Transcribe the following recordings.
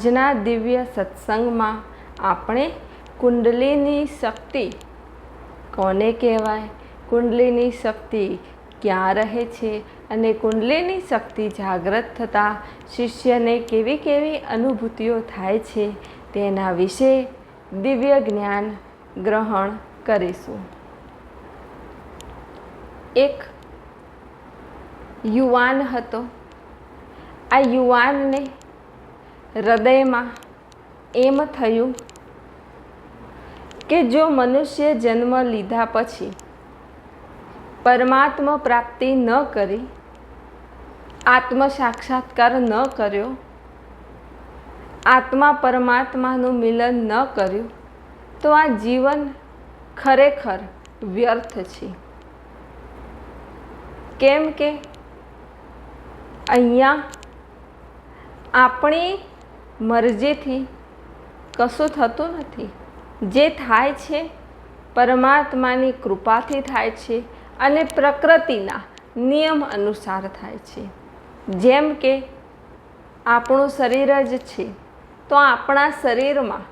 આજના દિવ્ય સત્સંગમાં આપણે કુંડલીની શક્તિ કોને કહેવાય, કુંડલીની શક્તિ ક્યાં રહે છે અને કુંડલીની શક્તિ જાગૃત થતાં શિષ્યને કેવી કેવી અનુભૂતિઓ થાય છે તેના વિશે દિવ્ય જ્ઞાન ગ્રહણ કરીશું. એક યુવાન હતો. આ યુવાનને હૃદયમાં એમ થયું કે જો મનુષ્ય જન્મ લીધા પછી પરમાત્મા પ્રાપ્તિ ન કરી, આત્મ સાક્ષાત્કાર ન કર્યો, આત્મા પરમાત્માનું મિલન ન કર્યું તો આ જીવન ખરેખર વ્યર્થ છે. કેમ કે અહીંયા આપણી મરજીથી કશું થતું નથી. જે થાય છે પરમાત્માની કૃપાથી થાય છે અને પ્રકૃતિના નિયમ અનુસાર થાય છે. જેમ કે આપણું શરીર જ છે તો આપણા શરીરમાં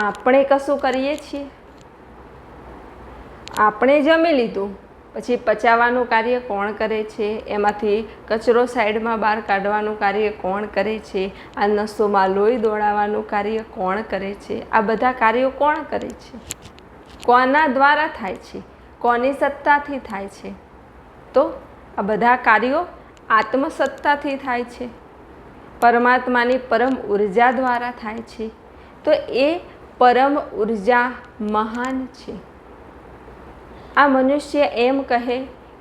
આપણે કશું કરીએ છીએ? આપણે જમી લીધું પછી પચાવવાનું કાર્ય કોણ કરે છે? એમાંથી કચરો સાઈડમાં બહાર કાઢવાનું કાર્ય કોણ કરે છે? આ નસોમાં લોહી દોડાવવાનું કાર્ય કોણ કરે છે? આ બધા કાર્યો કોણ કરે છે? કોના દ્વારા થાય છે? કોની સત્તાથી થાય છે? તો આ બધા કાર્યો આત્મસત્તાથી થાય છે, પરમાત્માની પરમ ઉર્જા દ્વારા થાય છે. તો એ પરમ ઉર્જા મહાન છે. આ મનુષ્ય એમ કહે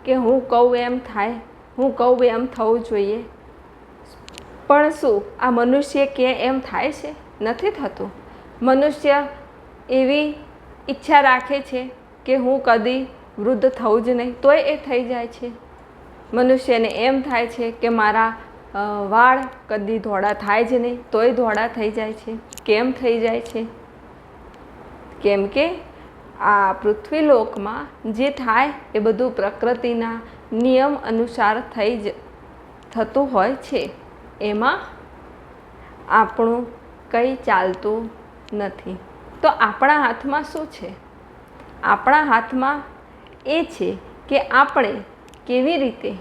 કે હું કહું એમ થાય, હું કહું એમ થવું જોઈએ, પણ શું આ મનુષ્ય કે એમ થાય છે? નથી થતું. મનુષ્ય એવી ઈચ્છા રાખે છે કે હું કદી વૃદ્ધ થવું જ નહીં, તોય એ થઈ જાય છે. મનુષ્યને એમ થાય છે કે મારા વાળ કદી ધોળા થાય જ નહીં, તોય ધોળા થઈ જાય છે. કેમ થઈ જાય છે? કેમ કે આ પૃથ્વીલોકમાં જે થાય એ બધું પ્રકૃતિના નિયમ અનુસાર થતું હોય છે. એમાં આપણું કંઈ ચાલતું નથી. તો આપણા હાથમાં શું છે? આપણા હાથમાં એ છે કે આપણે કેવી રીતે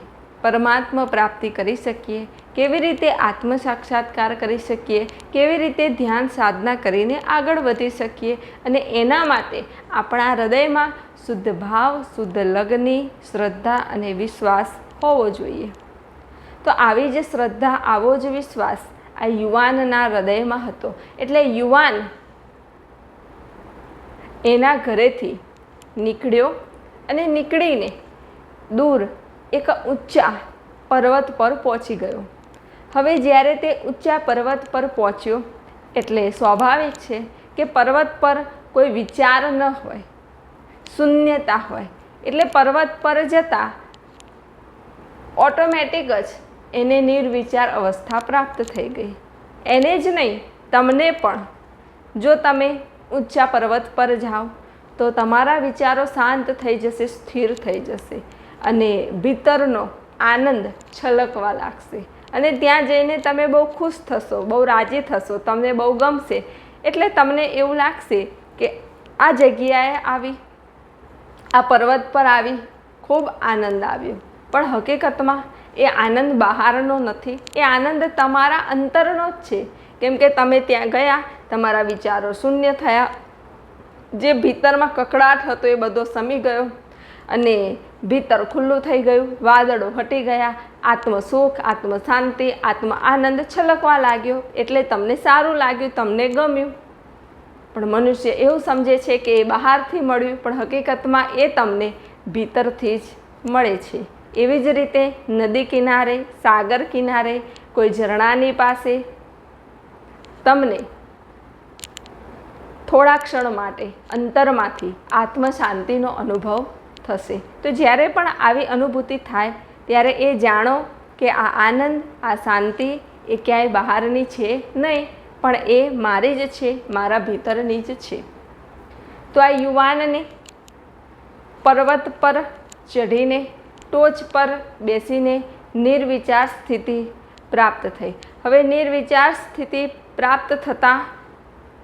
પરમાત્મા પ્રાપ્તિ કરી શકીએ, કેવી રીતે આત્મ સાક્ષાત્કાર કરી શકીએ, કેવી રીતે ધ્યાન સાધના કરીને આગળ વધી શકીએ. અને એના માટે આપણા હૃદયમાં શુદ્ધ ભાવ, શુદ્ધ લગની શ્રદ્ધા અને વિશ્વાસ હોવો જોઈએ. તો આવી જ શ્રદ્ધા, આવો જ વિશ્વાસ આ યુવાનના હૃદયમાં હતો. એટલે યુવાન એના ઘરેથી નીકળ્યો અને નીકળીને દૂર એક ઊંચા પર્વત પર પહોંચી ગયો. હવે જ્યારે તે ઊંચા પર્વત પર પહોંચ્યો એટલે સ્વાભાવિક છે કે પર્વત પર કોઈ વિચાર ન હોય, શૂન્યતા હોય. એટલે પર્વત પર જતાં ઓટોમેટિક જ એને નિર્વિચાર અવસ્થા પ્રાપ્ત થઈ ગઈ. એને જ નહીં, તમને પણ જો તમે ઊંચા પર્વત પર જાઓ તો તમારા વિચારો શાંત થઈ જશે, સ્થિર થઈ જશે અને ભીતરનો આનંદ છલકવા લાગશે. અને ત્યાં જઈને તમે બહુ ખુશ થશો, બહુ રાજી થશો, તમને બહુ ગમશે. એટલે તમને એવું લાગશે કે આ જગ્યાએ આવી, આ પર્વત પર આવી ખૂબ આનંદ આવ્યો. પણ હકીકતમાં એ આનંદ બહારનો નથી, એ આનંદ તમારા અંતરનો જ છે. કેમ કે તમે ત્યાં ગયા, તમારા વિચારો શૂન્ય થયા, જે ભીતરમાં કકળાટ હતો એ બધો શમી ગયો અને ભીતર ખુલ્લું થઈ ગયું, વાદળો હટી ગયા, આત્મ સુખ, આત્મ શાંતિ, આત્મ આનંદ છલકવા લાગ્યો. એટલે તમને સારું લાગ્યું, તમને ગમ્યું. પણ મનુષ્ય એવું સમજે છે કે એ બહારથી મળ્યું, પણ હકીકતમાં એ તમને ભીતરથી જ મળે છે. એવી જ રીતે નદી કિનારે, સાગર કિનારે, કોઈ ઝરણાની પાસે તમને થોડા ક્ષણ માટે અંતરમાંથી આત્મ શાંતિનો અનુભવ થશે. તો જ્યારે પણ આવી અનુભૂતિ થાય ત્યારે એ જાણો કે આ આનંદ, આ શાંતિ એ ક્યાંય બહારની છે નહીં, પણ એ મારી જ છે, મારા ભીતરની જ છે. તો આ યુવાનને પર્વત પર ચઢીને ટોચ પર બેસીને નિર્વિચાર સ્થિતિ પ્રાપ્ત થઈ. હવે નિર્વિચાર સ્થિતિ પ્રાપ્ત થતાં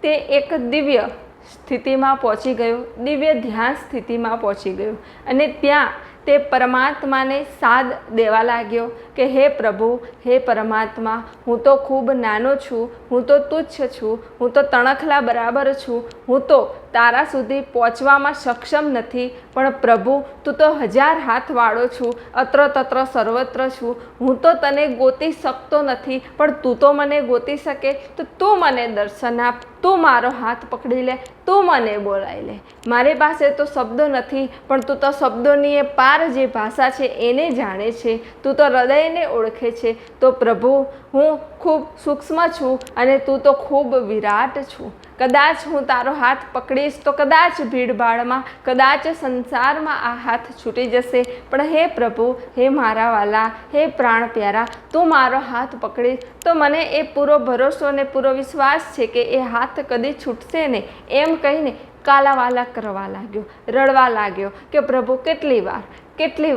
તે એક દિવ્ય સ્થિતિમાં પહોંચી ગયો, દિવ્ય ધ્યાન સ્થિતિમાં પહોંચી ગયો અને ત્યાં તે પરમાત્માને સાદ દેવા લાગ્યો કે હે પ્રભુ, હે પરમાત્મા, હું તો ખૂબ નાનો છું, હું તો તુચ્છ છું, હું તો તણખલા બરાબર છું, હું તો તારા સુધી પહોંચવામાં સક્ષમ નથી, પણ પ્રભુ તું તો 1000 હાથવાળો છું, અત્ર તત્ર સર્વત્ર છું, હું તો તને ગોતી શકતો નથી, પણ તું તો મને ગોતી શકે, તો તું મને દર્શન આપ, તું મારો હાથ પકડી લે, તું મને બોલાવી લે. મારી પાસે તો શબ્દો નથી, પણ તું તો શબ્દોની એ પાર જે ભાષા છે એને જાણે છે, તું તો હૃદયને ઓળખે છે. તો પ્રભુ હું ખૂબ સૂક્ષ્મ છું અને તું તો ખૂબ વિરાટ છું. કદાચ હું તારો હાથ પકડીશ તો કદાચ ભીડભાડમાં, કદાચ સંસારમાં આ હાથ છૂટી જશે, પણ હે પ્રભુ, હે મારા વાલા, હે પ્રાણ પ્યારા, તું મારો હાથ પકડીશ તો મને એ પૂરો ભરોસો ને પૂરો વિશ્વાસ છે કે એ હાથ કદી છૂટશે નહીં. એમ કહીને કાલાવાલા કરવા લાગ્યો, રડવા લાગ્યો કે પ્રભુ કેટલી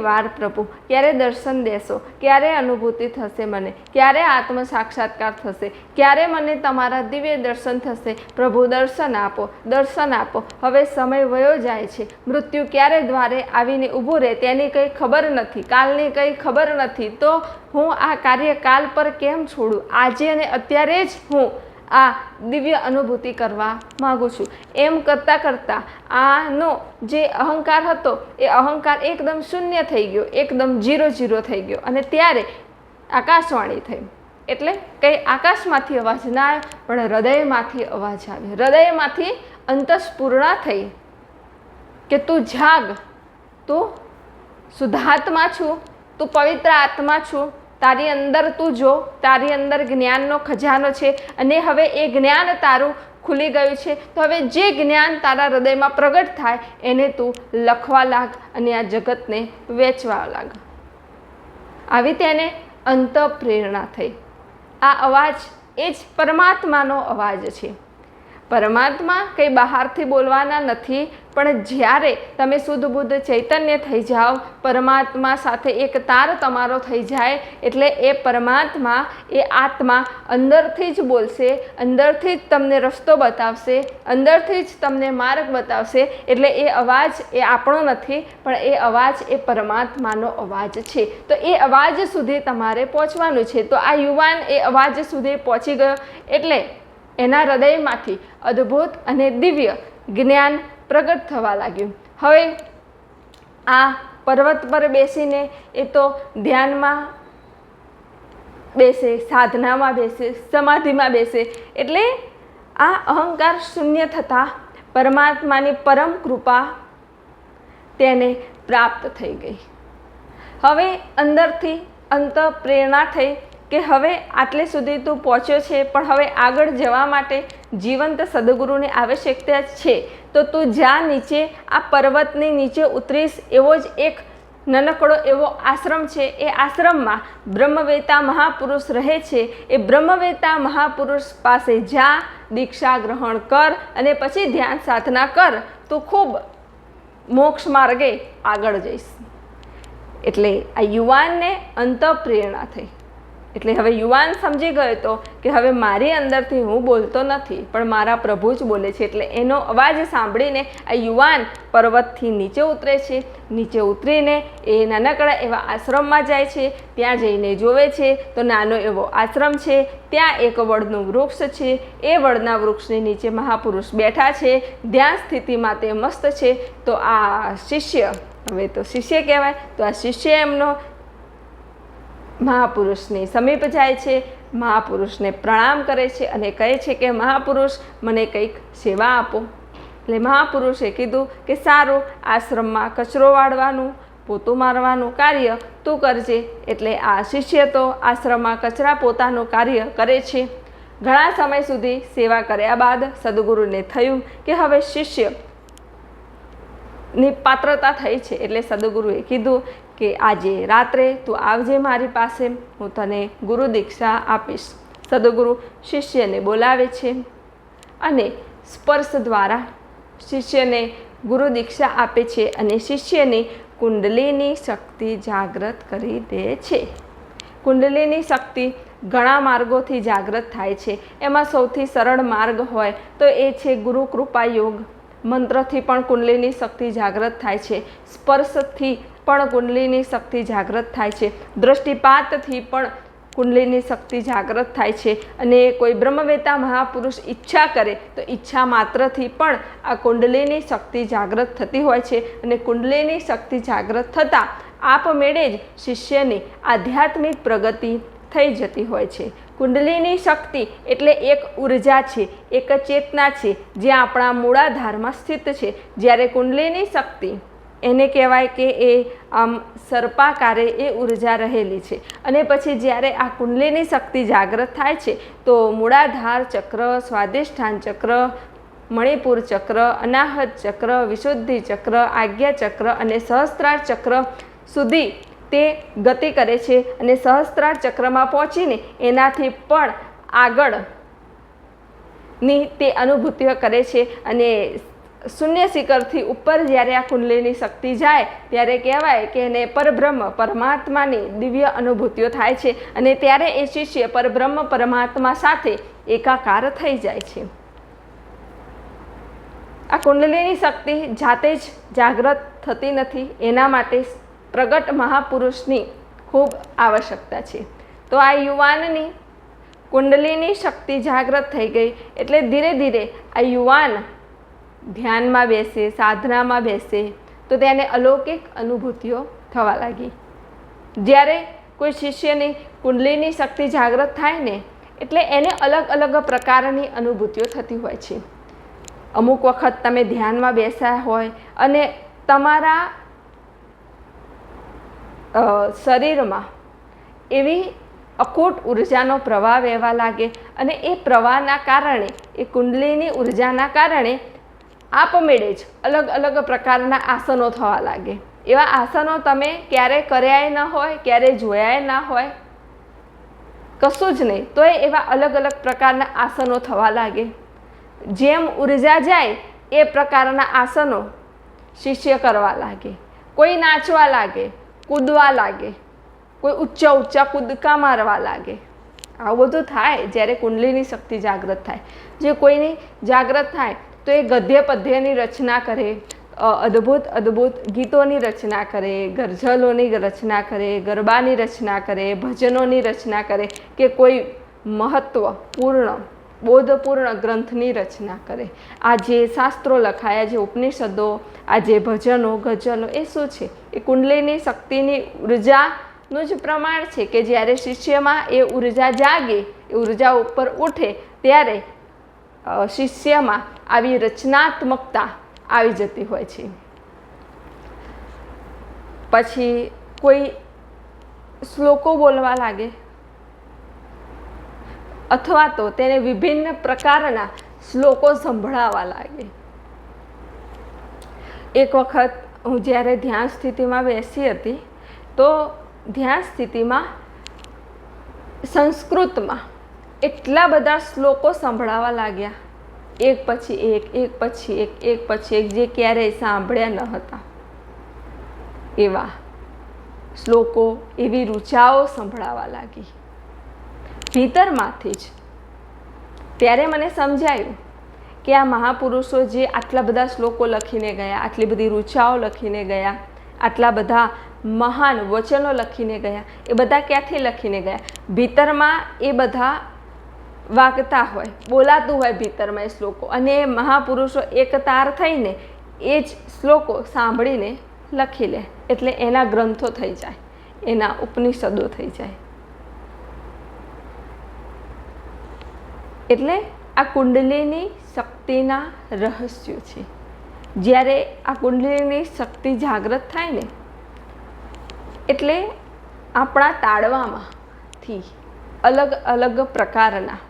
વાર પ્રભુ, ક્યારે દર્શન દેશો, ક્યારે અનુભૂતિ થશે મને, ક્યારે આત્મ સાક્ષાત્કાર થશે, ક્યારે મને તમારા દિવ્ય દર્શન થશે. પ્રભુ દર્શન આપો, દર્શન આપો. હવે સમય વયો જાય છે, મૃત્યુ ક્યારે દ્વારે આવીને ઊભું રહે તેની કંઈ ખબર નથી, કાલની કંઈ ખબર નથી, તો હું આ કાર્ય કાલ પર કેમ છોડું? આજે અને અત્યારે જ હું આ દિવ્ય અનુભૂતિ કરવા માગું છું. એમ કરતાં કરતાં આનો જે અહંકાર હતો એ અહંકાર એકદમ શૂન્ય થઈ ગયો, એકદમ 0 થઈ ગયો. અને ત્યારે આકાશવાણી થઈ, એટલે કંઈ આકાશમાંથી અવાજ ના આવ્યો, પણ હૃદયમાંથી અવાજ આવ્યો. હૃદયમાંથી અંતસ્ફૂર્ણા થઈ કે તું જાગ, તું શુદ્ધાત્મા છું, તું પવિત્ર આત્મા છું, તારી અંદર તું જો, તારી અંદર જ્ઞાનનો ખજાનો છે અને હવે એ જ્ઞાન તારું ખુલી ગયું છે. તો હવે જે જ્ઞાન તારા હૃદયમાં પ્રગટ થાય એને તું લખવા લાગ અને આ જગતને વેચવા લાગ. આવી તેને અંત પ્રેરણા થઈ. આ અવાજ એ જ પરમાત્માનો અવાજ છે. પરમાત્મા કંઈ બહારથી બોલવાના નથી, પણ જ્યારે તમે શુદ્ધ બુદ્ધ ચૈતન્ય થઈ જાઓ, પરમાત્મા સાથે એક તાર તમારો થઈ જાય, એટલે એ પરમાત્મા, એ આત્મા અંદરથી જ બોલશે, અંદરથી જ તમને રસ્તો બતાવશે, અંદરથી જ તમને માર્ગ બતાવશે. એટલે એ અવાજ એ આપણો નથી, પણ એ અવાજ એ પરમાત્માનો અવાજ છે. તો એ અવાજ સુધી તમારે પહોંચવાનું છે. તો આ યુવાન એ અવાજ સુધી પહોંચી ગયો, એટલે એના હૃદયમાંથી અદ્ભુત અને દિવ્ય જ્ઞાન પ્રગટ થવા લાગ્યું. હવે આ પર્વત પર બેસીને એ તો ધ્યાનમાં બેસે, સાધનામાં બેસે, સમાધિમાં બેસે, એટલે આ અહંકાર શૂન્ય થતાં પરમાત્માની પરમ કૃપા તેને પ્રાપ્ત થઈ ગઈ. હવે અંદરથી અંત પ્રેરણા થઈ કે હવે આટલે સુધી તું પહોંચ્યો છે, પણ હવે આગળ જવા માટે જીવંત સદગુરુની આવશ્યકતા છે. તો તું જ્યાં નીચે આ પર્વતની નીચે ઉતરીશ, એવો જ એક નાનકડો એવો આશ્રમ છે. એ આશ્રમમાં બ્રહ્મવેતા મહાપુરુષ રહે છે. એ બ્રહ્મવેતા મહાપુરુષ પાસે જા, દીક્ષા ગ્રહણ કર અને પછી ધ્યાન સાધના કર, તું ખૂબ મોક્ષ માર્ગે આગળ જઈશ. એટલે આ યુવાનને અંત પ્રેરણા થઈ. એટલે હવે યુવાન સમજી ગયો હતો કે હવે મારી અંદરથી હું બોલતો નથી, પણ મારા પ્રભુ જ બોલે છે. એટલે એનો અવાજ સાંભળીને આ યુવાન પર્વતથી નીચે ઉતરે છે. નીચે ઉતરીને એ નાનકડા એવા આશ્રમમાં જાય છે. ત્યાં જઈને જોવે છે તો નાનો એવો આશ્રમ છે, ત્યાં એક વડનું વૃક્ષ છે. એ વડના વૃક્ષની નીચે મહાપુરુષ બેઠા છે, ધ્યાન સ્થિતિમાં તે મસ્ત છે. તો આ શિષ્ય, હવે તો શિષ્ય કહેવાય, તો આ શિષ્ય એમનો મહાપુરુષની સમીપ જાય છે, મહાપુરુષને પ્રણામ કરે છે અને કહે છે કે મહાપુરુષ મને કંઈક સેવા આપો. એટલે મહાપુરુષે કીધું કે સારું, આશ્રમમાં કચરો વાળવાનું, પોતું મારવાનું કાર્ય તું કરજે. એટલે આ શિષ્ય તો આશ્રમમાં કચરા પોતાનું કાર્ય કરે છે. ઘણા સમય સુધી સેવા કર્યા બાદ સદગુરુને થયું કે હવે શિષ્યની પાત્રતા થઈ છે. એટલે સદગુરુએ કીધું કે આજે રાત્રે તું આવજે મારી પાસે, હું તને ગુરુ દીક્ષા આપીશ. સદગુરુ શિષ્યને બોલાવે છે અને સ્પર્શ દ્વારા શિષ્યને ગુરુ દીક્ષા આપે છે અને શિષ્યની કુંડલીની શક્તિ જાગૃત કરી દે છે. કુંડલીની શક્તિ ઘણા માર્ગોથી જાગૃત થાય છે. એમાં સૌથી સરળ માર્ગ હોય તો એ છે ગુરુ કૃપા યોગ. મંત્રથી પણ કુંડલીની શક્તિ જાગૃત થાય છે. સ્પર્શથી પણ કુંડલીની શક્તિ જાગૃત થાય છે. દૃષ્ટિપાતથી પણ કુંડલીની શક્તિ જાગૃત થાય છે. અને કોઈ બ્રહ્મવેતા મહાપુરુષ ઈચ્છા કરે તો ઈચ્છા માત્રથી પણ આ કુંડલીની શક્તિ જાગૃત થતી હોય છે. અને કુંડલીની શક્તિ જાગૃત થતાં આપમેળે જ શિષ્યની આધ્યાત્મિક પ્રગતિ થઈ જતી હોય છે. કુંડલીની શક્તિ એટલે એક ઉર્જા છે, એક ચેતના છે જે આપણા મૂળાધારમાં સ્થિત છે. જ્યારે કુંડલીની શક્તિ એને કહેવાય કે એ આમ સર્પાકારે એ ઉર્જા રહેલી છે. અને પછી જ્યારે આ કુંડલીની શક્તિ જાગૃત થાય છે તો મૂળાધાર ચક્ર, સ્વાધિષ્ઠાન ચક્ર, મણિપુર ચક્ર, અનાહત ચક્ર, વિશુદ્ધિ ચક્ર, આજ્ઞા ચક્ર અને સહસ્ત્રાર ચક્ર સુધી તે ગતિ કરે છે. અને સહસ્ત્રાર ચક્રમાં પહોંચીને એનાથી પણ આગળની તે અનુભૂતિઓ કરે છે. અને શૂન્ય શિખરથી ઉપર જ્યારે આ કુંડલીની શક્તિ જાય ત્યારે કહેવાય કે એને પરબ્રહ્મ પરમાત્માની દિવ્ય અનુભૂતિઓ થાય છે. અને ત્યારે એ શિષ્ય પરબ્રહ્મ પરમાત્મા સાથે એકાકાર થઈ જાય છે. આ કુંડલીની શક્તિ જાતે જ જાગૃત થતી નથી. એના માટે પ્રગટ મહાપુરુષની ખૂબ આવશ્યકતા છે. તો આ યુવાનની કુંડલીની શક્તિ જાગૃત થઈ ગઈ એટલે ધીરે ધીરે આ યુવાન ધ્યાનમાં બેસે, સાધનામાં બેસે તો તેને અલૌકિક અનુભૂતિઓ થવા લાગી. જ્યારે કોઈ શિષ્યની કુંડલીની શક્તિ જાગૃત થાય ને એટલે એને અલગ અલગ પ્રકારની અનુભૂતિઓ થતી હોય છે. અમુક વખત તમે ધ્યાનમાં બેસ્યા હોય અને તમારા શરીરમાં એવી અખૂટ ઉર્જાનો પ્રવાહ વહેવા લાગે અને એ પ્રવાહના કારણે, એ કુંડલીની ઉર્જાના કારણે આપમેળે જ અલગ અલગ પ્રકારના આસનો થવા લાગે. એવા આસનો તમે ક્યારેય કર્યાય ન હોય, ક્યારેય જોયાય ના હોય, કશું જ નહીં, તો એવા અલગ અલગ પ્રકારના આસનો થવા લાગે. જેમ ઉર્જા જાય એ પ્રકારના આસનો શિષ્ય કરવા લાગે. કોઈ નાચવા લાગે, કૂદવા લાગે, કોઈ ઊંચા ઊંચા કૂદકા મારવા લાગે. આવું બધું થાય જ્યારે કુંડલીની શક્તિ જાગૃત થાય. જે કોઈની જાગૃત થાય તો એ ગદ્ય પદ્યની રચના કરે, અદ્ભુત અદ્ભુત ગીતોની રચના કરે, ગઝલોની રચના કરે, ગરબાની રચના કરે, ભજનોની રચના કરે કે કોઈ મહત્વપૂર્ણ બોધપૂર્ણ ગ્રંથની રચના કરે. આ જે શાસ્ત્રો લખાયા, જે ઉપનિષદો, આ જે ભજનો ગઝલો, એ શું છે? એ કુંડલીની શક્તિની ઉર્જાનું જ પ્રમાણ છે કે જ્યારે શિષ્યમાં એ ઉર્જા જાગે, એ ઉર્જા ઉપર ઉઠે ત્યારે શિષ્યમાં આવી રચનાત્મકતા આવી જતી હોય છે. પછી કોઈ શ્લોકો બોલવા લાગે અથવા તો તેને વિભિન્ન પ્રકારના શ્લોકો સંભળાવા લાગે. એક વખત હું જ્યારે ધ્યાન સ્થિતિમાં બેસી હતી તો ધ્યાન સ્થિતિમાં સંસ્કૃતમાં એટલા બધા શ્લોકો સંભળાવા લાગ્યા, એક પછી એક, એક પછી એક, એક પછી એક, જે ક્યારેય સાંભળ્યા ન હતા એવા શ્લોકો, એવી ઋચાઓ સંભળાવા લાગી ભીતરમાંથી જ. ત્યારે મને સમજાયું કે આ મહાપુરુષો જે આટલા બધા શ્લોકો લખીને ગયા, આટલી બધી ઋચાઓ લખીને ગયા, આટલા બધા મહાન વચનો લખીને ગયા, એ બધા ક્યાંથી લખીને ગયા? ભીતરમાં એ બધા વાગતા હોય, બોલાતું હોય ભીતરમાં એ શ્લોકો, અને એ મહાપુરુષો એકતાર થઈને એ જ શ્લોકો સાંભળીને લખી લે. એટલે એના ગ્રંથો થઈ જાય, એના ઉપનિષદો થઈ જાય. એટલે આ કુંડલીની શક્તિના રહસ્યો છે. જ્યારે આ કુંડલીની શક્તિ જાગૃત થાય ને એટલે આપણા તાળવામાંથી અલગ અલગ પ્રકારના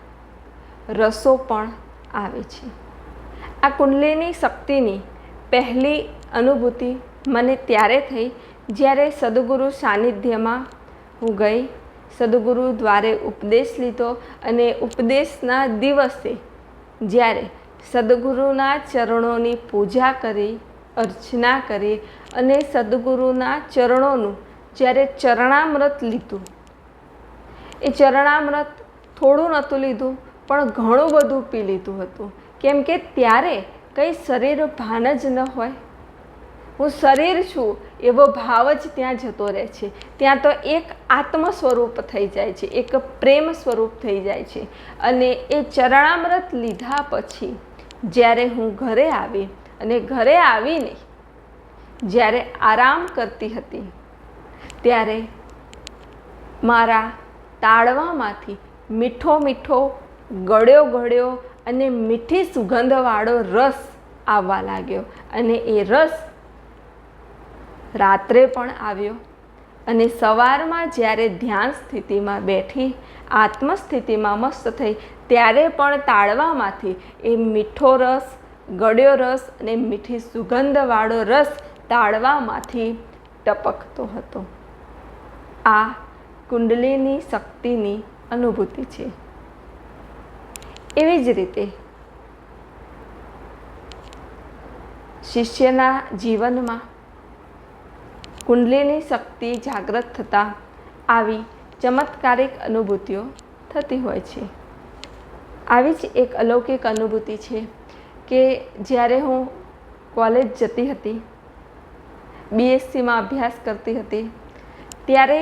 રસો પણ આવે છે. આ કુંડલીની શક્તિની પહેલી અનુભૂતિ મને ત્યારે થઈ જ્યારે સદગુરુ સાનિધ્યમાં હું ગઈ, સદગુરુ દ્વારે ઉપદેશ લીધો અને ઉપદેશના દિવસે જ્યારે સદગુરુના ચરણોની પૂજા કરી, અર્ચના કરી અને સદગુરુના ચરણોનું જ્યારે ચરણામૃત લીધું એ ચરણામૃત થોડું નહોતું લીધું પણ ઘણું બધું પી લીધું હતું. કેમ કે ત્યારે કંઈ શરીર ભાન જ ન હોય. હું શરીર છું એવો ભાવ જ ત્યાં જતો રહે છે. ત્યાં તો એક આત્મ સ્વરૂપ થઈ જાય છે, એક પ્રેમ સ્વરૂપ થઈ જાય છે. અને એ ચરણામૃત લીધા પછી જ્યારે હું ઘરે આવી અને ઘરે આવીને જ્યારે આરામ કરતી હતી ત્યારે મારા તાળવામાંથી મીઠો મીઠો ગળ્યો ગળ્યો અને મીઠી સુગંધવાળો રસ આવવા લાગ્યો. અને એ રસ રાત્રે પણ આવ્યો અને સવારમાં જ્યારે ધ્યાન સ્થિતિમાં બેઠી, આત્મસ્થિતિમાં મસ્ત થઈ, ત્યારે પણ તાળવામાંથી એ મીઠો રસ, ગળ્યો રસ અને મીઠી સુગંધવાળો રસ તાળવામાંથી ટપકતો હતો. આ કુંડલીની શક્તિની અનુભૂતિ છે. એવી જ રીતે શિષ્યના જીવનમાં કુંડલીની શક્તિ જાગૃત થતાં આવી ચમત્કારિક અનુભૂતિઓ થતી હોય છે. આવી જ એક અલૌકિક અનુભૂતિ છે કે જ્યારે હું કોલેજ જતી હતી, BScમાં અભ્યાસ કરતી હતી, ત્યારે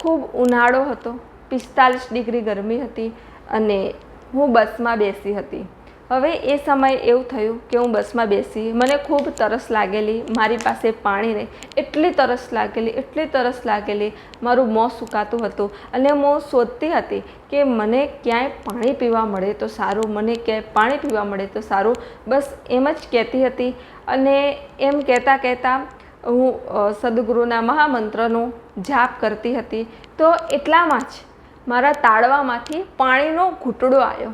ખૂબ ઉનાળો હતો, 45 ડિગ્રી ગરમી હતી અને હું બસમાં બેસી હતી. હવે એ સમયે એવું થયું કે હું બસમાં બેસી, મને ખૂબ તરસ લાગેલી, મારી પાસે પાણી નહીં, એટલી તરસ લાગેલી, મારું મોં સુકાતું હતું અને હું શોધતી હતી કે મને ક્યાંય પાણી પીવા મળે તો સારું, બસ એમ જ કહેતી હતી. અને એમ કહેતાં હું સદગુરુના મહામંત્રનો જાપ કરતી હતી. તો એટલામાં જ મારા તાળવામાંથી પાણીનો ઘૂંટડો આવ્યો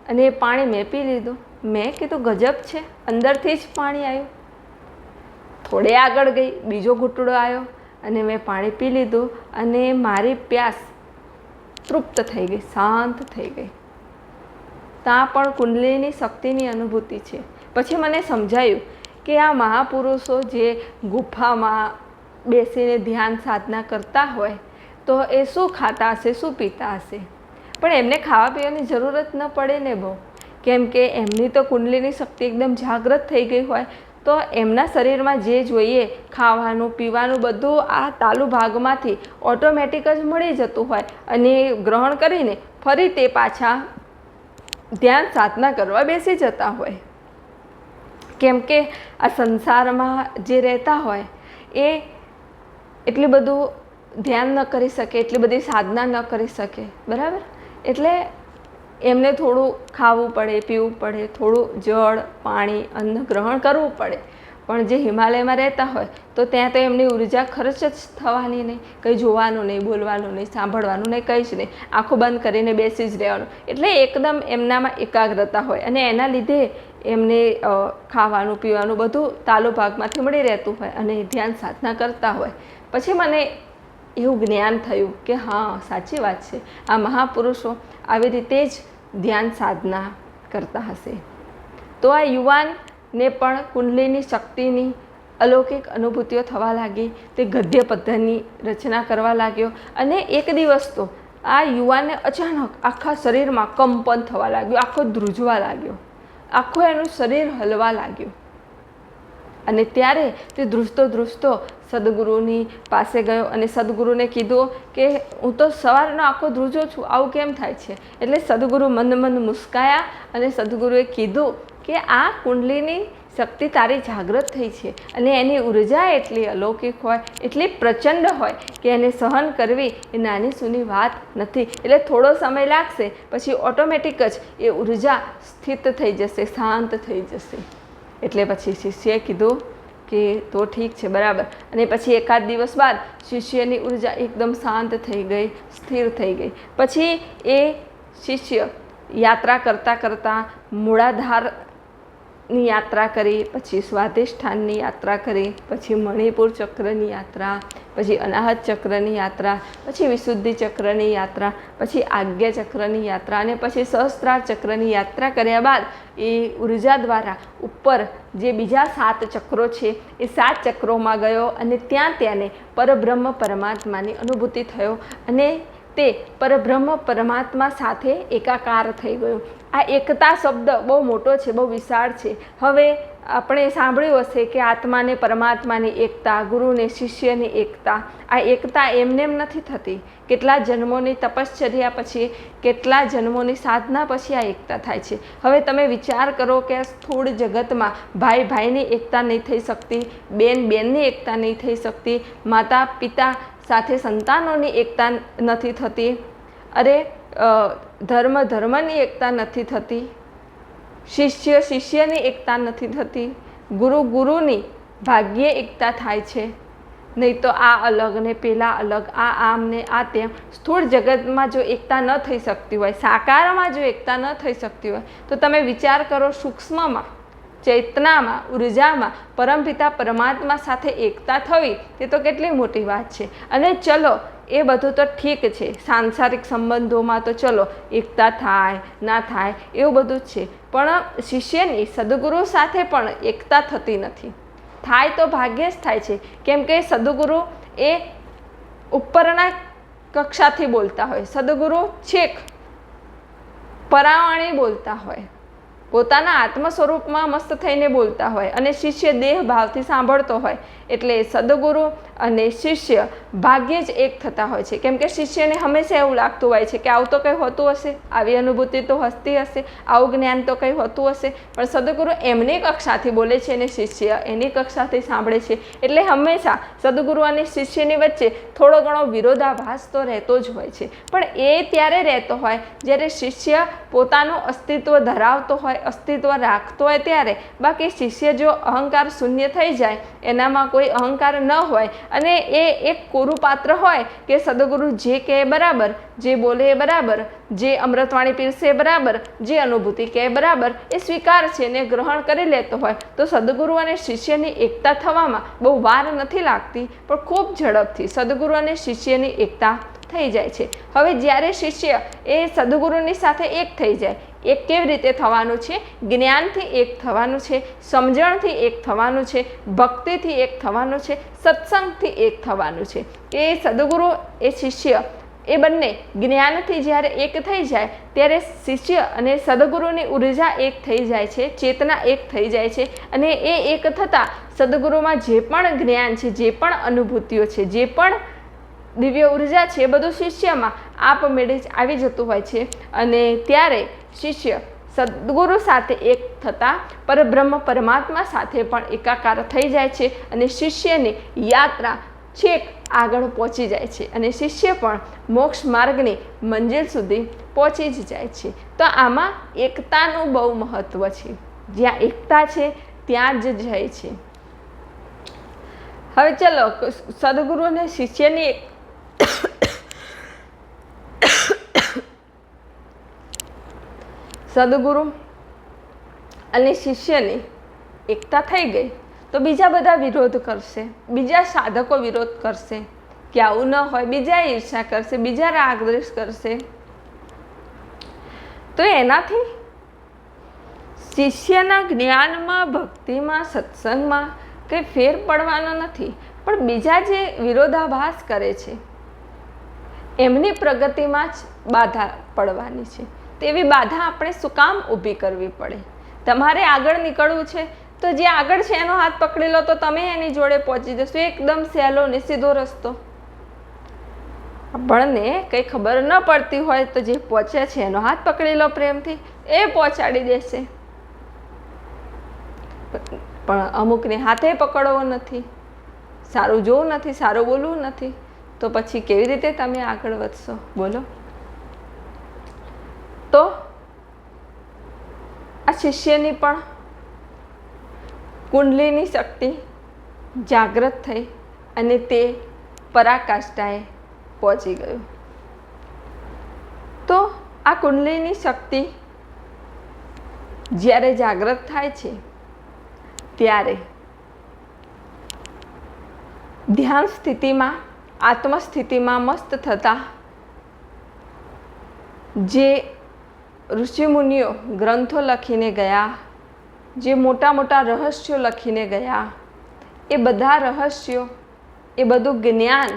અને એ પાણી મેં પી લીધું. મેં કીધું ગજબ છે, અંદરથી જ પાણી આવ્યું. થોડે આગળ ગઈ, બીજો ઘૂંટડો આવ્યો અને મેં પાણી પી લીધું અને મારી પ્યાસ તૃપ્ત થઈ ગઈ, શાંત થઈ ગઈ. ત્યાં પણ કુંડલીની શક્તિની અનુભૂતિ છે. પછી મને સમજાયું કે આ મહાપુરુષો જે ગુફામાં બેસીને ધ્યાન સાધના કરતા હોય તો એ શું ખાતા હશે, શું પીતા હશે, પણ એમને ખાવા પીવાની જરૂરત ન પડે ને બહુ. કેમ કે એમની તો કુંડલીની શક્તિ એકદમ જાગૃત થઈ ગઈ હોય તો એમના શરીરમાં જે જોઈએ ખાવાનું પીવાનું બધું આ તાલુ ભાગમાંથી ઓટોમેટિક જ મળી જતું હોય અને ગ્રહણ કરીને ફરી તે પાછા ધ્યાન સાધના કરવા બેસી જતા હોય. કેમ કે આ સંસારમાં જે રહેતા હોય એ એટલું બધું ધ્યાન ન કરી શકે, એટલી બધી સાધના ન કરી શકે, બરાબર. એટલે એમને થોડું ખાવું પડે, પીવું પડે, થોડું જળ, પાણી, અન્ન ગ્રહણ કરવું પડે. પણ જે હિમાલયમાં રહેતા હોય તો ત્યાં તો એમની ઉર્જા ખર્ચ જ થવાની નહીં, કંઈ જોવાનું નહીં, બોલવાનું નહીં, સાંભળવાનું નહીં, કંઈ જ નહીં, આંખો બંધ કરીને બેસી જ રહેવાનું. એટલે એકદમ એમનામાં એકાગ્રતા હોય અને એના લીધે એમને ખાવાનું પીવાનું બધું તાલુ ભાગમાંથી મળી રહેતું હોય અને ધ્યાન સાધના કરતા હોય. પછી મને એવું જ્ઞાન થયું કે હા, સાચી વાત છે, આ મહાપુરુષો આવી રીતે જ ધ્યાન સાધના કરતા હશે. તો આ યુવાનને પણ કુંડલીની શક્તિની અલૌકિક અનુભૂતિઓ થવા લાગી. તે ગદ્ય પદ્યની રચના કરવા લાગ્યો અને એક દિવસ તો આ યુવાનને અચાનક આખા શરીરમાં કંપન થવા લાગ્યું, આખો ધ્રુજવા લાગ્યો, આખું એનું શરીર હલવા લાગ્યું. અને ત્યારે તે ધ્રુજતો સદગુરુની પાસે ગયો અને સદગુરુને કીધું કે હું તો સવારનો આખો ધ્રુજો છું, આવું કેમ થાય છે? એટલે સદગુરુ મંદ મુસ્કાયા અને સદગુરુએ કીધું કે આ કુંડલીની શક્તિ તારી જાગૃત થઈ છે અને એની ઉર્જા એટલી અલૌકિક હોય, એટલી પ્રચંડ હોય કે એને સહન કરવી એ નાની સૂની વાત નથી. એટલે થોડો સમય લાગશે, પછી ઓટોમેટિક જ એ ઉર્જા સ્થિત થઈ જશે, શાંત થઈ જશે. એટલે પછી શિષ્યએ કીધું કે તો ઠીક છે, બરાબર. અને પછી એકાદ દિવસ બાદ શિષ્યની ઉર્જા એકદમ શાંત થઈ ગઈ, સ્થિર થઈ ગઈ. પછી એ શિષ્ય યાત્રા કરતાં મૂળાધારની યાત્રા કરી, પછી સ્વાધિષ્ઠાનની યાત્રા કરી, પછી મણિપુર ચક્રની યાત્રા, પછી અનાહત ચક્રની યાત્રા, પછી વિશુદ્ધિ ચક્રની યાત્રા, પછી આજ્ઞા ચક્રની યાત્રા અને પછી સહસ્ત્રાર ચક્રની યાત્રા કર્યા બાદ એ ઉર્જા દ્વારા ઉપર જે બીજા 7 ચક્રો છે એ 7 ચક્રોમાં ગયો અને ત્યાં તેને પરબ્રહ્મ પરમાત્માની અનુભૂતિ થયો અને તે પરબ્રહ્મ પરમાત્મા સાથે એકાકાર થઈ ગયો. આ એકતા શબ્દ બહુ મોટો છે, બહુ વિશાળ છે. હવે આપણે સાંભળ્યું હશે કે આત્માને પરમાત્માની એકતા, ગુરુને શિષ્યની એકતા. આ એકતા એમનેમ નથી થતી. કેટલા જન્મોની તપશ્ચર્યા પછી, કેટલા જન્મોની સાધના પછી આ એકતા થાય છે. હવે તમે વિચાર કરો કે આ સ્થૂળ જગતમાં ભાઈ ભાઈની એકતા નહીં થઈ શકતી, બેન બેનની એકતા નહીં થઈ શકતી, માતા પિતા સાથે સંતાનોની એકતા નથી થતી, અરે ધર્મ ધર્મની એકતા નથી થતી, શિષ્ય શિષ્યની એકતા નથી થતી, ગુરુ ગુરુની ભાગ્યે એકતા થાય છે. નહીં તો આ અલગ ને પેલા અલગ, આ આમ ને આ તેમ. સ્થૂળ જગતમાં જો એકતા ન થઈ શકતી હોય, સાકારમાં જો એકતા ન થઈ શકતી હોય, તો તમે વિચાર કરો સૂક્ષ્મમાં, ચૈતનામાં, ઉર્જામાં પરમપિતા પરમાત્મા સાથે એકતા થવી તે તો કેટલી મોટી વાત છે. અને ચલો એ બધું તો ઠીક છે, સાંસારિક સંબંધોમાં તો ચલો એકતા થાય ના થાય એવું બધું જ છે, પણ શિષ્યની સદગુરુ સાથે પણ એકતા થતી નથી. થાય તો ભાગ્યે જ થાય છે, કેમ કે સદગુરુ એ ઉપરના કક્ષાથી બોલતા હોય, સદગુરુ છેક પરાવાણી બોલતા હોય, પોતાના આત્મ સ્વરૂપમાં મસ્ત થઈને બોલતા હોય, અને શિષ્ય દેહ ભાવથી સાંભળતો હોય. એટલે સદગુરુ અને શિષ્ય ભાગ્યે જ એક થતા હોય છે, કેમ કે શિષ્યને હંમેશા એવું લાગતું હોય છે કે આવું તો કંઈ હોતું હશે, આવી અનુભૂતિ તો હસતી હશે, આવું જ્ઞાન તો કંઈ હોતું હશે. પણ સદગુરુ એમની કક્ષાથી બોલે છે અને શિષ્ય એની કક્ષાથી સાંભળે છે. એટલે હંમેશા સદગુરુ અને શિષ્યની વચ્ચે થોડો ઘણો વિરોધાભાસ તો રહેતો જ હોય છે. પણ એ ત્યારે રહેતો હોય જ્યારે શિષ્ય પોતાનું અસ્તિત્વ ધરાવતો હોય, અસ્તિત્વ રાખતો હોય ત્યારે. બાકી શિષ્ય જો અહંકાર શૂન્ય થઈ જાય, એનામાં કોઈ અહંકાર ન હોય, અને એ એક કોરું પાત્ર હોય કે સદગુરુ જે કહે બરાબર, જે બોલે એ બરાબર, જે અમૃતવાણી પીરસે એ બરાબર, જે અનુભૂતિ કહે બરાબર, એ સ્વીકાર છે ને ગ્રહણ કરી લેતો હોય, તો સદગુરુ અને શિષ્યની એકતા થવામાં બહુ વાર નથી લાગતી, પણ ખૂબ ઝડપથી સદગુરુ અને શિષ્યની એકતા થઈ જાય છે. હવે જ્યારે શિષ્ય એ સદગુરુની સાથે એક થઈ જાય, એક કેવી રીતે થવાનું છે? જ્ઞાનથી એક થવાનું છે, સમજણથી એક થવાનું છે, ભક્તિથી એક થવાનું છે, સત્સંગથી એક થવાનું છે. એ સદગુરુ એ શિષ્ય એ બંને જ્ઞાનથી જ્યારે એક થઈ જાય ત્યારે શિષ્ય અને સદગુરુની ઉર્જા એક થઈ જાય છે, ચેતના એક થઈ જાય છે. અને એ એક થતાં સદગુરુમાં જે પણ જ્ઞાન છે, જે પણ અનુભૂતિઓ છે, જે પણ દિવ્ય ઉર્જા છે, એ બધું શિષ્યમાં આપમેળે જ આવી જતું હોય છે. અને ત્યારે શિષ્ય સદગુરુ સાથે એક થતાં પરબ્રહ્મ પરમાત્મા સાથે પણ એકાકાર થઈ જાય છે, અને શિષ્યની યાત્રા છેક આગળ પહોંચી જાય છે, અને શિષ્ય પણ મોક્ષ માર્ગની મંજિલ સુધી પહોંચી જ જાય છે. તો આમાં એકતાનું બહુ મહત્ત્વ છે. જ્યાં એકતા છે ત્યાં જ જય છે. હવે ચલો સદગુરુ અને શિષ્યની સદગુરુ અને શિષ્યની એકતા થઈ ગઈ તો બીજા બધા વિરોધ કરશે, બીજા સાધકો વિરોધ કરશે કે આવું ન હોય, બીજા ઈર્ષા કરશે, બીજા રાગદ્વેષ કરશે. તો એનાથી શિષ્યના જ્ઞાનમાં, ભક્તિમાં, સત્સંગમાં કંઈ ફેર પડવાનો નથી, પણ બીજા જે વિરોધાભાસ કરે છે એમની પ્રગતિમાં જ બાધા પડવાની છે. તેવી બાધા આપણે શું કામ ઊભી કરવી પડે? તમારે આગળ નીકળવું છે તો જે આગળ છે એનો હાથ પકડી લો, તો તમે એની જોડે પહોંચી જશો. એકદમ સહેલો ને સીધો રસ્તો. આપણને કંઈ ખબર ન પડતી હોય તો જે પહોંચ્યા છે એનો હાથ પકડી લો પ્રેમથી, એ પહોંચાડી દેશે. પણ અમુકને હાથે પકડવો નથી, સારું જોવું નથી, સારું બોલવું નથી, તો પછી કેવી રીતે તમે આગળ વધશો? બોલો. તો આ શિષ્યની પણ કુંડલીની શક્તિ જાગૃત થઈ અને તે પરાકાષ્ઠાએ પહોંચી ગયું. તો આ કુંડલીની શક્તિ જ્યારે જાગૃત થાય છે ત્યારે ધ્યાન સ્થિતિમાં, આત્મસ્થિતિમાં મસ્ત થતા જે ઋષિમુનિઓ ગ્રંથો લખીને ગયા, જે મોટા મોટા રહસ્યો લખીને ગયા, એ બધા રહસ્યો, એ બધું જ્ઞાન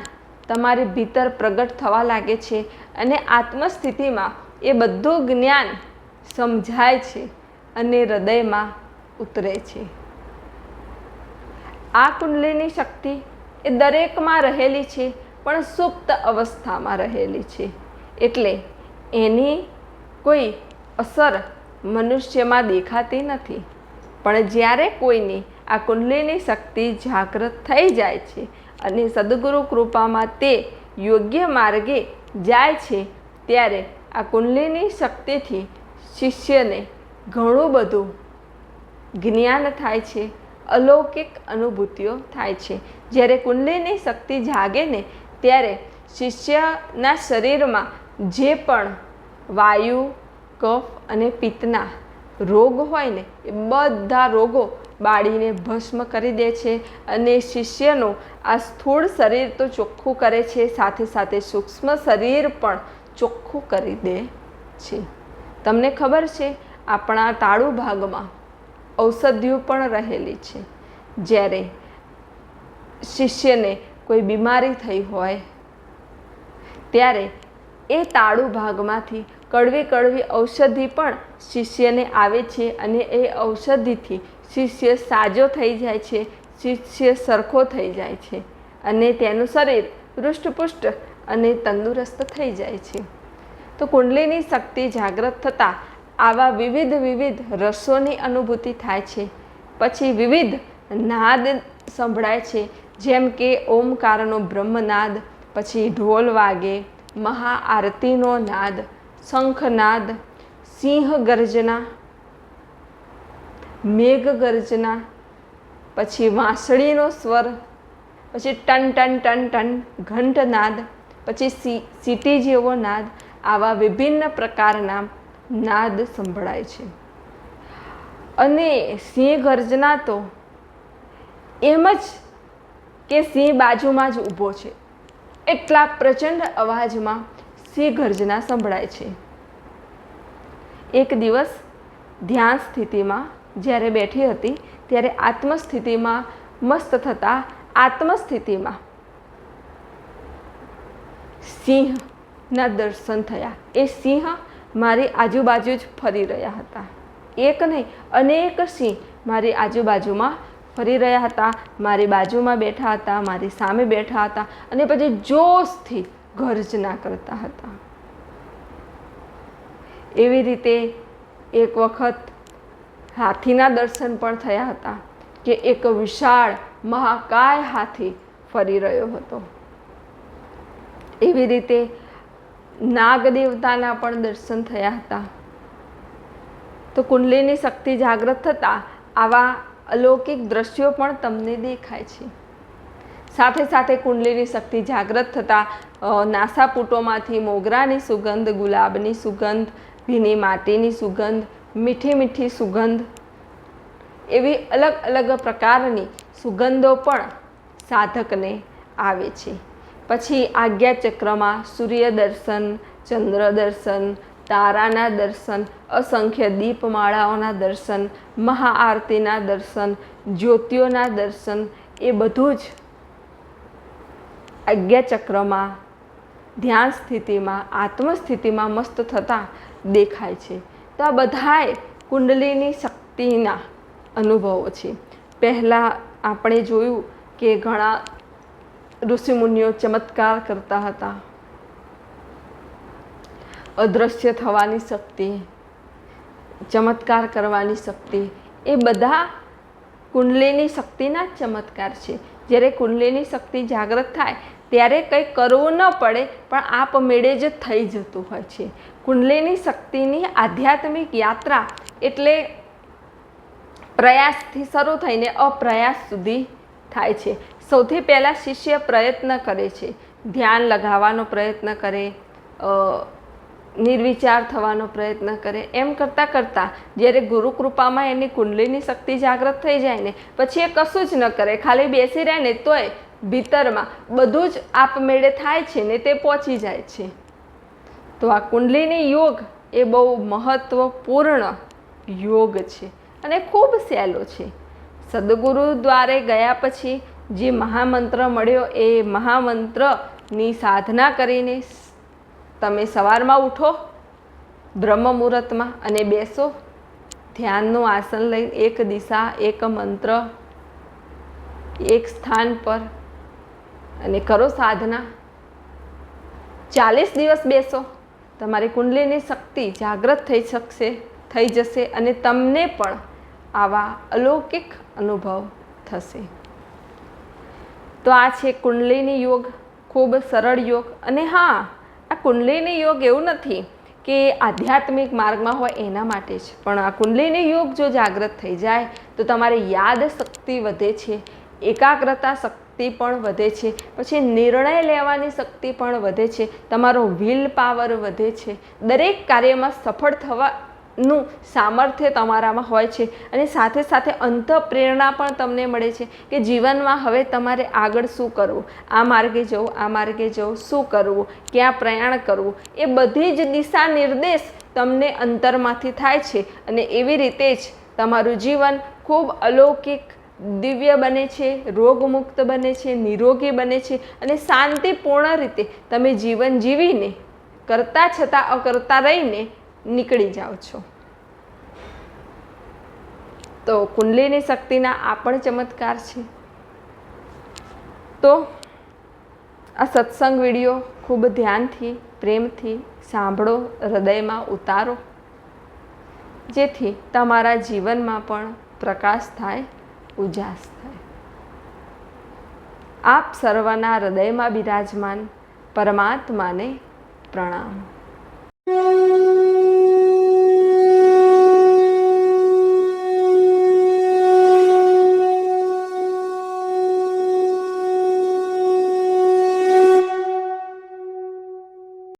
તમારી ભીતર પ્રગટ થવા લાગે છે અને આત્મસ્થિતિમાં એ બધું જ્ઞાન સમજાય છે અને હૃદયમાં ઉતરે છે. આ કુંડલીની શક્તિ એ દરેકમાં રહેલી છે, પણ સુપ્ત અવસ્થામાં રહેલી છે. એટલે એની કોઈ અસર મનુષ્યમાં દેખાતી નથી. પણ જ્યારે કોઈની આ કુંડલીની શક્તિ જાગૃત થઈ જાય છે અને સદગુરુ કૃપામાં તે યોગ્ય માર્ગે જાય છે, ત્યારે આ કુંડલીની શક્તિથી શિષ્યને ઘણું બધું જ્ઞાન થાય છે, અલૌકિક અનુભૂતિઓ થાય છે. જ્યારે કુંડલીની શક્તિ જાગે ને ત્યારે શિષ્યના શરીરમાં જે પણ વાયુ, કફ અને પિત્તના રોગ હોય ને એ બધા રોગો બાળીને ભસ્મ કરી દે છે અને શિષ્યનું આ સ્થૂળ શરીર તો ચોખ્ખું કરે છે, સાથે સાથે સૂક્ષ્મ શરીર પણ ચોખ્ખું કરી દે છે. તમને ખબર છે, આપણા તાળુ ભાગમાં ઔષધિઓ પણ રહેલી છે. જ્યારે શિષ્યને કોઈ બીમારી થઈ હોય ત્યારે એ તાળુ ભાગમાંથી કડવી કડવી ઔષધિ પણ શિષ્યને આવે છે અને એ ઔષધિથી શિષ્ય સાજો થઈ જાય છે, શિષ્ય સરખો થઈ જાય છે અને તેનું શરીર હૃષ્ટપુષ્ટ અને તંદુરસ્ત થઈ જાય છે. તો કુંડલીની શક્તિ જાગૃત થતાં આવા વિવિધ રસોની અનુભૂતિ થાય છે. પછી વિવિધ નાદ સંભળાય છે, જેમ કે ઓમકારનો બ્રહ્મનાદ, પછી ઢોલ વાગે, મહાઆરતીનો નાદ, શંખનાદ, સિંહ ગર્જના, મેઘ ગર્જના, પછી વાંસળીનો સ્વર, પછી ટન ટન ટન ટન ઘંટનાદ, પછી સીટી જેવો નાદ. આવા વિભિન્ન પ્રકારના નાદ સંભળાય છે. અને સિંહ ગર્જના તો એમ જ કે સિંહ બાજુમાં જ ઊભો છે એટલા પ્રચંડ અવાજમાં સિંહ ગર્જના સંભળાય છે. એક દિવસ ધ્યાન સ્થિતિમાં જ્યારે બેઠી હતી ત્યારે આત્મસ્થિતિમાં મસ્ત થતાં આત્મસ્થિતિમાં સિંહના દર્શન થયા. એ સિંહ મારી આજુબાજુ જ ફરી રહ્યા હતા. એક નહીં, અનેક સિંહ મારી આજુબાજુમાં ફરી રહ્યા હતા, મારી બાજુમાં બેઠા હતા, મારી સામે બેઠા હતા અને પછી જોશથી ગર્જના કરતા હતા. એવી રીતે એક વખત હાથીના દર્શન પણ થયા હતા કે એક વિશાળ મહાકાય હાથી ફરી રહ્યો હતો. એવી રીતે નાગદેવતાના પણ દર્શન થયા હતા. તો કુંડલીની શક્તિ જાગૃત થતાં આવા અલૌકિક દ્રશ્યો પણ તમને દેખાય છે. સાથે સાથે કુંડલીની શક્તિ જાગૃત થતાં નાસાપુટોમાંથી મોગરાની સુગંધ, ગુલાબની સુગંધ, ભીની માટીની સુગંધ, મીઠી મીઠી સુગંધ, એવી અલગ અલગ પ્રકારની સુગંધો પણ સાધકને આવે છે. પછી આજ્ઞાચક્રમાં સૂર્ય દર્શન, ચંદ્ર દર્શન, તારાના દર્શન, અસંખ્ય દીપમાળાઓના દર્શન, મહાઆરતીના દર્શન, જ્યોતિઓના દર્શન, એ બધું જ આજ્ઞાચક્રમાં ધ્યાન સ્થિતિમાં આત્મસ્થિતિમાં મસ્ત થતાં દેખાય છે. તો આ બધાય કુંડલીની શક્તિના અનુભવો છે. પહેલાં આપણે જોયું કે ઘણા ઋષિમુનિઓ ચમત્કાર કરતા હતા. અદૃશ્ય થવાની શક્તિ, ચમત્કાર કરવાની શક્તિ, એ બધા કુંડલીની શક્તિના જ ચમત્કાર છે. જ્યારે કુંડલીની શક્તિ જાગૃત થાય ત્યારે કંઈ કરવું ન પડે, પણ આપમેળે જ થઈ જતું હોય છે. કુંડલીની શક્તિની આધ્યાત્મિક યાત્રા એટલે પ્રયાસથી શરૂ થઈને અપ્રયાસ સુધી થાય છે. સૌથી પહેલાં શિષ્ય પ્રયત્ન કરે છે, ધ્યાન લગાવવાનો પ્રયત્ન કરે, નિર્વિચાર થવાનો પ્રયત્ન કરે. એમ કરતાં કરતાં જ્યારે ગુરુકૃપામાં એની કુંડલીની શક્તિ જાગૃત થઈ જાય ને પછી એ કશું જ ન કરે, ખાલી બેસી રહે ને તોય ભીતરમાં બધું જ આપમેળે થાય છે ને તે પહોંચી જાય છે. તો આ કુંડલીની યોગ એ બહુ મહત્ત્વપૂર્ણ યોગ છે અને ખૂબ સહેલો છે. સદગુરુ દ્વારે ગયા પછી જે મહામંત્ર મળ્યો એ મહામંત્ર ની સાધના કરીને તમે સવારમાં ઉઠો બ્રહ્મ મુહૂર્તમાં અને બેસો ધ્યાનનું આસન લઈને એક દિશા એક મંત્ર એક સ્થાન પર અને કરો સાધના 40 દિવસ બેસો તમારી કુંડલીની શક્તિ જાગૃત થઈ જશે અને તમને પણ આવા અલૌકિક અનુભવ થશે. તો આ છે કુંડલીની યોગ, ખૂબ સરળ યોગ. અને હા, આ કુંડલીની યોગ એવું નથી કે આધ્યાત્મિક માર્ગમાં હોય એના માટે જ, પણ આ કુંડલીની યોગ જો જાગૃત થઈ જાય તો તમારી યાદ શક્તિ વધે છે, એકાગ્રતા શક્તિ પણ વધે છે, પછી નિર્ણય લેવાની શક્તિ પણ વધે છે, તમારો વિલ પાવર વધે છે, દરેક કાર્યમાં સફળ થવાનું સામર્થ્ય તમારામાં હોય છે. અને સાથે સાથે અંતઃપ્રેરણા પણ તમને મળે છે કે જીવનમાં હવે તમારે આગળ શું કરવું, આ માર્ગે જવું, આ માર્ગે જવું, શું કરવું, ક્યાં પ્રયાણ કરવું, એ બધી જ દિશા નિર્દેશ તમને અંતરમાંથી થાય છે. અને એવી રીતે જ તમારું જીવન ખૂબ અલૌકિક દિવ્ય બને છે, રોગમુક્ત બને છે, નિરોગી બને છે અને શાંતિપૂર્ણ રીતે તમે જીવન જીવીને કરતા છતાં અકર્તા રહીને નીકળી જાઓ છો. તો કુંડલીની શક્તિના આ પણ ચમત્કાર છે. તો આ સત્સંગ વિડીયો ખૂબ ધ્યાનથી પ્રેમથી સાંભળો, હૃદયમાં ઉતારો, જેથી તમારા જીવનમાં પણ પ્રકાશ થાય, ઉજાસ થાય. આપ સર્વના હૃદયમાં બિરાજમાન પરમાત્માને પ્રણામ.